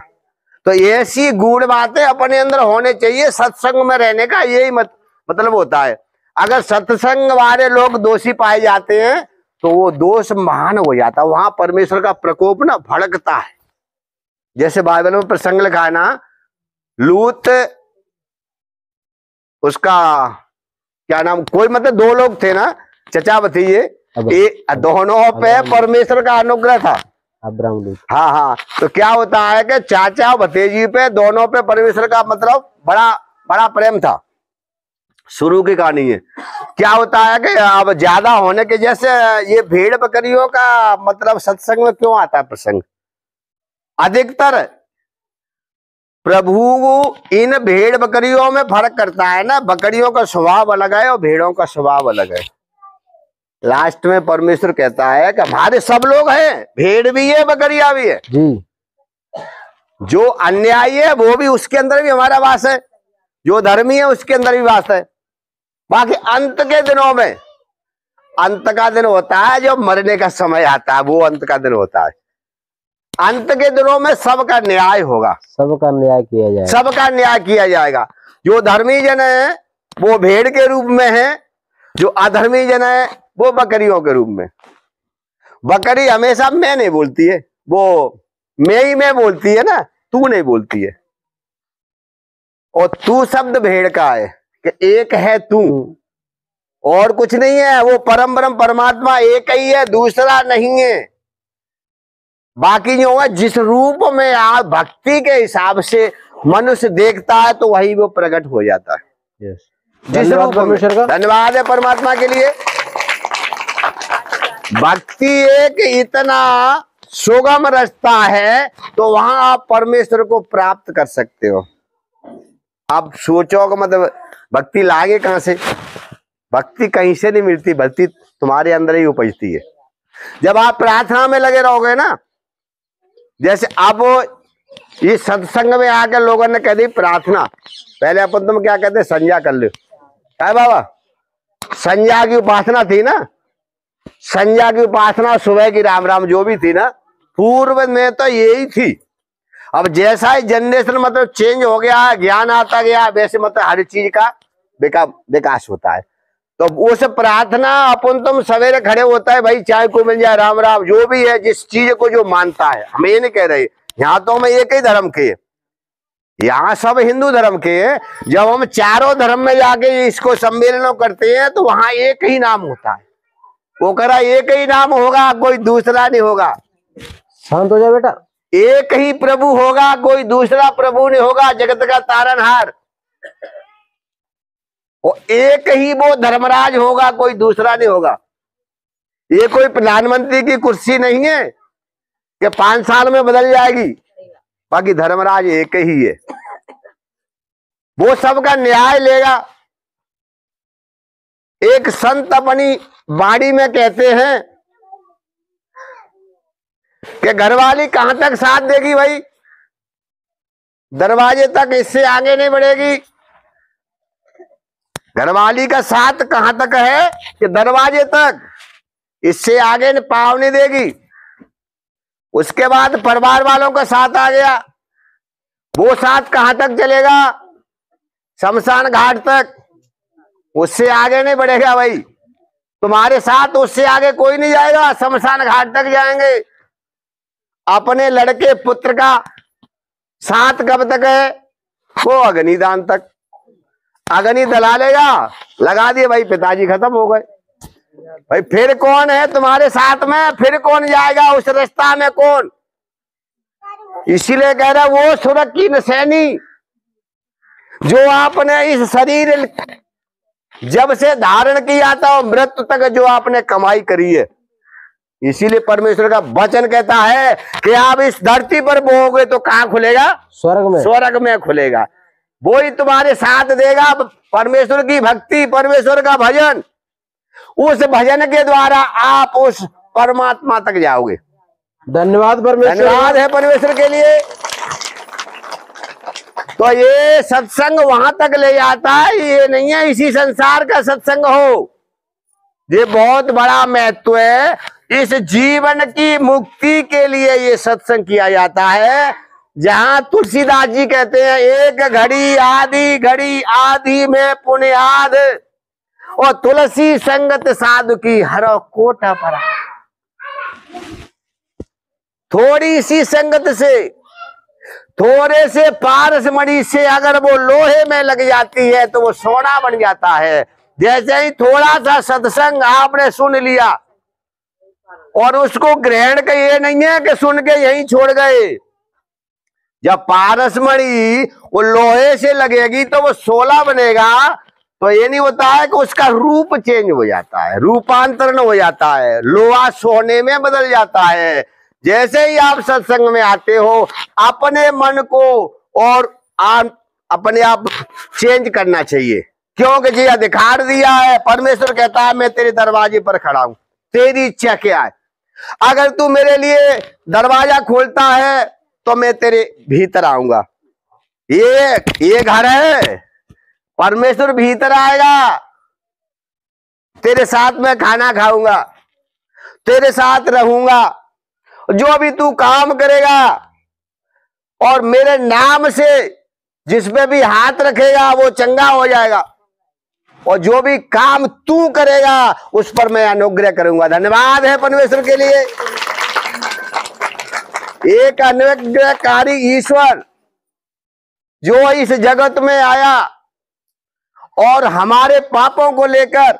तो ऐसी गूढ़ बातें अपने अंदर होने चाहिए। सत्संग में रहने का यही मतलब होता है। अगर सत्संग वाले लोग दोषी पाए जाते हैं तो वो दोष महान हो जाता है, वहां परमेश्वर का प्रकोप ना भड़कता है। जैसे बाइबल में प्रसंग लिखा है ना, लूत उसका क्या नाम, कोई मतलब दो लोग थे ना, चचा भतीजे, दोनों पे परमेश्वर का अनुग्रह था। अब्राहम। हाँ हाँ, तो क्या होता है कि चाचा और भतीजी पे दोनों पे परमेश्वर का मतलब बड़ा बड़ा प्रेम था, शुरू की कहानी है। क्या होता है कि अब ज्यादा होने के जैसे ये भेड़ बकरियों का मतलब सत्संग में क्यों आता है प्रसंग, अधिकतर प्रभु इन भेड़ बकरियों में फर्क करता है ना, बकरियों का स्वभाव अलग है और भेड़ों का स्वभाव अलग है। लास्ट में परमेश्वर कहता है कि हमारे सब लोग हैं, भेड़ भी है बकरियां भी है जी। जो अन्यायी है वो भी उसके अंदर भी हमारा वास है, जो धर्मी है उसके अंदर भी वास है। बाकी अंत के दिनों में, अंत का दिन होता है जब मरने का समय आता है, वो अंत का दिन होता है। अंत के दिनों में सबका न्याय होगा, सबका न्याय किया जाएगा, सबका न्याय किया जाएगा। जो धर्मी जन है वो भेड़ के रूप में है, जो अधर्मी जन है वो बकरियों के रूप में। बकरी हमेशा मैं नहीं बोलती है, वो मैं ही मैं बोलती है ना, तू नहीं बोलती है। और तू शब्द भेड़ का है कि एक है तू और कुछ नहीं है, वो परम ब्रह्म परमात्मा एक ही है, दूसरा नहीं है। बाकी जो है जिस रूप में आप भक्ति के हिसाब से मनुष्य देखता है तो वही वो प्रकट हो जाता है। जिस रूप में, धन्यवाद है परमात्मा के लिए। भक्ति एक इतना सुगम रास्ता है तो वहां आप परमेश्वर को प्राप्त कर सकते हो। आप सोचो कि मतलब भक्ति लागे कहां से, भक्ति कहीं से नहीं मिलती, भक्ति तुम्हारे अंदर ही उपजती है। जब आप प्रार्थना में लगे रहोगे ना, जैसे अब इस सत्संग में आकर लोगों ने कह दी प्रार्थना, पहले अपन तुम क्या कहते संध्या कर लो, है बाबा, संध्या की उपासना थी ना, संध्या की उपासना सुबह की राम राम जो भी थी ना, पूर्व में तो यही थी। अब जैसा ही जनरेशन मतलब चेंज हो गया है, ज्ञान आता गया, वैसे मतलब हर चीज का विकास होता है। तो उस प्रार्थना अपन तुम सवेरे खड़े होता है, भाई चाय को मिल जाए राम राम जो भी है, जिस चीज को जो मानता है, हम ये नहीं कह रहे यहाँ तो हम एक ही धर्म के, यहाँ सब हिंदू धर्म के हैं। जब हम चारों धर्म में जाके इसको सम्मेलन करते हैं तो वहां एक ही नाम होता है, वो करा एक ही नाम होगा, कोई दूसरा नहीं होगा। शांत हो जाए बेटा। एक ही प्रभु होगा, कोई दूसरा प्रभु नहीं होगा, जगत का तारनहार। और एक ही वो धर्मराज होगा, कोई दूसरा नहीं होगा। ये कोई प्रधानमंत्री की कुर्सी नहीं है कि 5 साल में बदल जाएगी, बाकी धर्मराज एक ही है, वो सबका न्याय लेगा। एक संत अपनी वाणी में कहते हैं कि घरवाली कहां तक साथ देगी भाई, दरवाजे तक, इससे आगे नहीं बढ़ेगी। घरवाली का साथ कहां तक है कि दरवाजे तक, इससे आगे पाँव नहीं देगी। उसके बाद परिवार वालों का साथ आ गया, वो साथ कहां तक चलेगा, शमशान घाट तक, उससे आगे नहीं बढ़ेगा भाई। तुम्हारे साथ उससे आगे कोई नहीं जाएगा, शमशान घाट तक जाएंगे। अपने लड़के पुत्र का साथ कब तक है, वो अग्निदान तक। अग्नि दला लेगा, लगा दिए भाई, पिताजी खत्म हो गए भाई, फिर कौन है तुम्हारे साथ में, फिर कौन जाएगा उस रास्ता में, कौन। इसीलिए कह रहा वो सुरख की निशानी जो आपने इस शरीर जब से धारण किया था मृत्यु तक जो आपने कमाई करी है। इसीलिए परमेश्वर का वचन कहता है कि आप इस धरती पर बोओगे तो कहां खुलेगा, स्वर्ग में, स्वर्ग में खुलेगा। वो ही तुम्हारे साथ देगा। परमेश्वर की भक्ति, परमेश्वर का भजन, उस भजन के द्वारा आप उस परमात्मा तक जाओगे। धन्यवाद परमेश्वर, धन्यवाद है परमेश्वर के लिए। तो ये सत्संग वहां तक ले जाता है, ये नहीं है इसी संसार का सत्संग हो। ये बहुत बड़ा महत्व है, इस जीवन की मुक्ति के लिए ये सत्संग किया जाता है। जहां तुलसीदास जी कहते हैं, एक घड़ी आदि में पुण्याद, और तुलसी संगत साधु की हरो कोटा परा। थोड़ी सी संगत से, थोड़े से पारस मणि से अगर वो लोहे में लग जाती है तो वो सोना बन जाता है। जैसे ही थोड़ा सा सत्संग आपने सुन लिया, और उसको ग्रहण का ये नहीं है कि सुन के यहीं छोड़ गए। जब पारसमणि वो लोहे से लगेगी तो वो 16 बनेगा, तो ये नहीं होता है कि उसका रूप चेंज हो जाता है, रूपांतरण हो जाता है, लोहा सोने में बदल जाता है। जैसे ही आप सत्संग में आते हो, अपने मन को और अपने आप चेंज करना चाहिए, क्योंकि जी अधिकार दिया है। परमेश्वर कहता है मैं तेरे दरवाजे पर खड़ा हूं, तेरी इच्छा क्या है। अगर तू मेरे लिए दरवाजा खोलता है तो मैं तेरे भीतर आऊंगा। ये घर है, परमेश्वर भीतर आएगा, तेरे साथ में खाना खाऊंगा, तेरे साथ रहूंगा, जो भी तू काम करेगा और मेरे नाम से जिस पे भी हाथ रखेगा वो चंगा हो जाएगा, और जो भी काम तू करेगा उस पर मैं अनुग्रह करूंगा। धन्यवाद है परमेश्वर के लिए। एक अनुग्रहकारी ईश्वर जो इस जगत में आया और हमारे पापों को लेकर,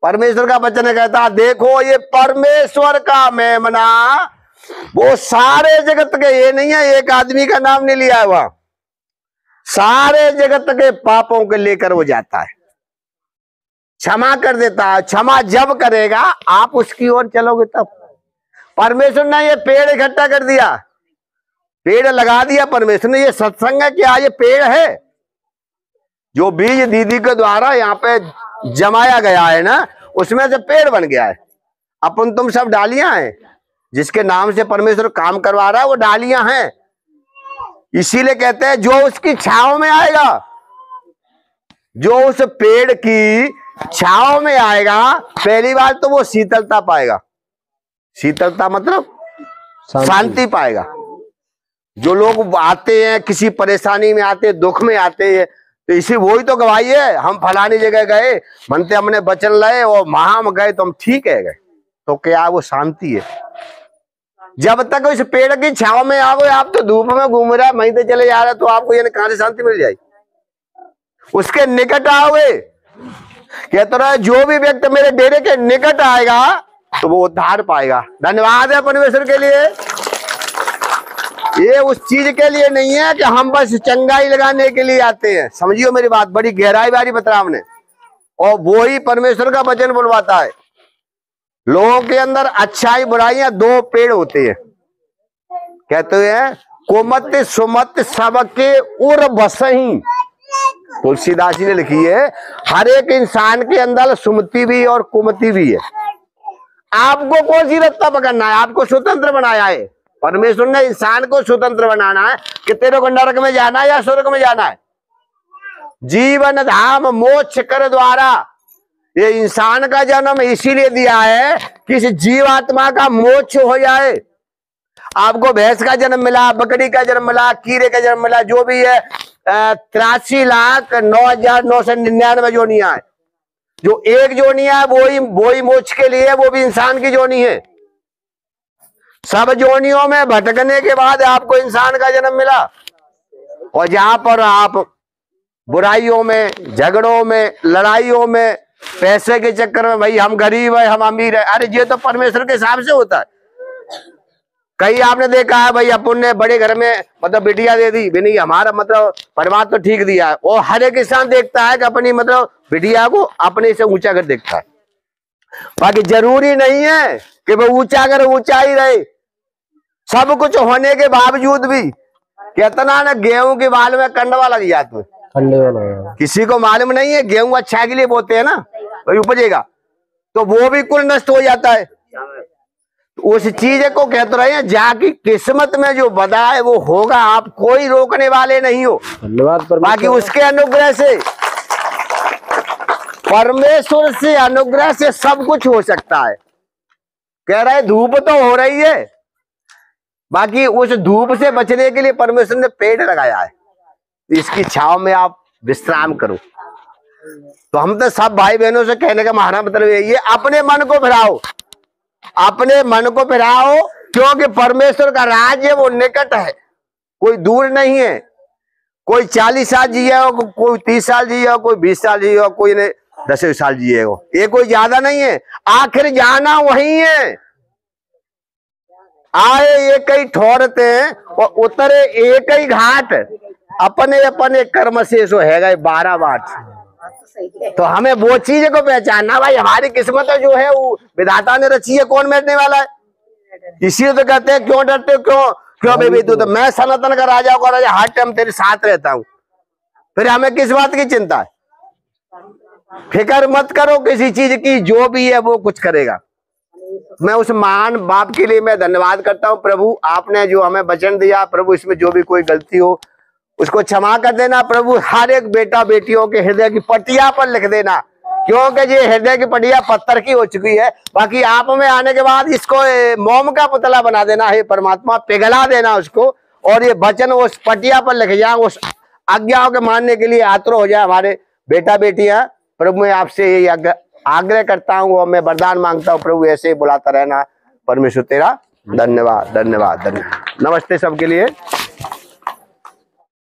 परमेश्वर का वचन कहता देखो ये परमेश्वर का मेमना, वो सारे जगत के, ये नहीं है एक आदमी का नाम नहीं लिया हुआ, सारे जगत के पापों को लेकर वो जाता है, क्षमा कर देता है। क्षमा जब करेगा आप उसकी ओर चलोगे तब। परमेश्वर ने ये पेड़ इकट्ठा कर दिया, पेड़ लगा दिया परमेश्वर ने। ये सत्संग है क्या? ये पेड़ है जो बीज दीदी के द्वारा यहाँ पे जमाया गया है ना, उसमें से पेड़ बन गया है। अपन तुम सब डालियां हैं, जिसके नाम से परमेश्वर काम करवा रहा है वो डालियां हैं। इसीलिए कहते हैं जो उसकी छांव में आएगा, जो उस पेड़ की छांव में आएगा, पहली बार तो वो शीतलता पाएगा। शीतलता मतलब शांति पाएगा। जो लोग आते हैं किसी परेशानी में आते, दुख में आते हैं, तो इसी वही तो गवाही है। हम फलानी जगह गए, मनते हमने वचन लाए और वहां हम गए तो हम ठीक है गए, तो क्या वो शांति है। जब तक इस पेड़ की छांव में आओगे, आप तो धूप में घूम रहे वहीं से चले जा रहे, तो आपको ये कहां से शांति मिल जाएगी। उसके निकट आओगे, कहते रहे जो भी व्यक्ति मेरे डेरे के निकट आएगा तो वो उद्धार पाएगा। धन्यवाद है परमेश्वर के लिए। ये उस चीज के लिए नहीं है कि हम बस चंगाई लगाने के लिए आते हैं, समझियो मेरी बात, बड़ी गहराई वाली बता हमने। और वो ही परमेश्वर का वचन बुलवाता है। लोगों के अंदर अच्छाई बुराइयां दो पेड़ होते हैं, कहते हैं कुमत सुमत सबके उर बसही। तुलसीदास जी ने लिखी है हर एक इंसान के अंदर सुमति भी और कुमति भी है। आपको कौन सी रास्ता पकड़ना है? आपको स्वतंत्र बनाया है परमेश्वर ने, इंसान को स्वतंत्र बनाना है कि तेरे को नरक में जाना है या स्वर्ग में जाना है। जीवन धाम मोक्ष कर द्वारा ये इंसान का जन्म इसीलिए दिया है कि इस जीवात्मा का मोक्ष हो जाए। आपको भैंस का जन्म मिला, बकरी का जन्म मिला, कीड़े का जन्म मिला, जो भी है 83,09,999 जोनियां है। जो एक जोनिया है वही मोक्ष के लिए, वो भी इंसान की जोनी है। सब जोनियों में भटकने के बाद आपको इंसान का जन्म मिला, और जहां पर आप बुराइयों में, झगड़ों में, लड़ाइयों में, पैसे के चक्कर में, भाई हम गरीब है हम अमीर है, अरे ये तो परमेश्वर के हिसाब से होता है। कई आपने देखा है भाई अपन ने बड़े घर में मतलब बिटिया दे दी, भी नहीं हमारा मतलब परिवार तो ठीक दिया है, और हर एक इंसान देखता है कि अपनी मतलब बिटिया को अपने से ऊंचा कर देखता है। बाकी जरूरी नहीं है कि वो ऊंचा कर ऊंचा ही रहे। सब कुछ होने के बावजूद भी कितना ना गेहूं के बाल में कंडवा लग जाते, किसी को मालूम नहीं है। गेहूं अच्छा के लिए बोते हैं ना, वही उपजेगा, तो वो भी कुल नष्ट हो जाता है। उस चीज को कहते रहे हैं जाकी किस्मत में जो बदा है वो होगा, आप कोई रोकने वाले नहीं हो। धन्यवाद। बाकी उसके अनुग्रह से, परमेश्वर से अनुग्रह से सब कुछ हो सकता है। कह रहे धूप तो हो रही है, बाकी उस धूप से बचने के लिए परमेश्वर ने पेड़ लगाया है, इसकी छांव में आप विश्राम करो। तो हम तो सब भाई बहनों से कहने का हमारा मतलब यही है, अपने मन को फिराओ, अपने मन को फिराओ, क्योंकि परमेश्वर का राज्य वो निकट है, कोई दूर नहीं है। कोई 40 साल जिए हो, कोई 30 साल जिए हो, कोई 20 साल जिए हो, कोई ने 10 साल जिए हो, ये कोई ज्यादा नहीं है। आखिर जाना वही है, आए एक ही ठोरते हैं और उतरे एक ही घाट, अपने अपने कर्म से सो है गए 12 बाट। तो हमें वो चीज को पहचानना, भाई हमारी किस्मत जो है वो विधाता ने रची है, कौन मिटने वाला है। इसी तो कहते हैं क्यों डरते हो, क्यों बेबी तू, तो मैं सनातन का राजा को राजा, हर टाइम तेरे साथ रहता हूँ, फिर हमें किस बात की चिंता है। फिक्र मत करो किसी चीज की, जो भी है वो कुछ करेगा। मैं उस महान बाप के लिए मैं धन्यवाद करता हूँ। प्रभु आपने जो हमें वचन दिया, प्रभु इसमें जो भी कोई गलती हो उसको क्षमा कर देना प्रभु। हर एक बेटा बेटियों के हृदय की पटिया पर लिख देना, क्योंकि ये हृदय की पटिया पत्थर की हो चुकी है। बाकी आप में आने के बाद इसको मोम का पुतला बना देना है परमात्मा, पिघला देना उसको, और ये वचन उस पटिया पर लिख जाए, उस आज्ञाओं के मानने के लिए आतुर हो जाए हमारे बेटा बेटियां। प्रभु मैं आपसे ये आग्रह करता हूँ और मैं वरदान मांगता हूँ प्रभु, ऐसे ही बुलाता रहना। परमेश्वर तेरा धन्यवाद धन्यवाद धन्यवाद। नमस्ते सबके लिए।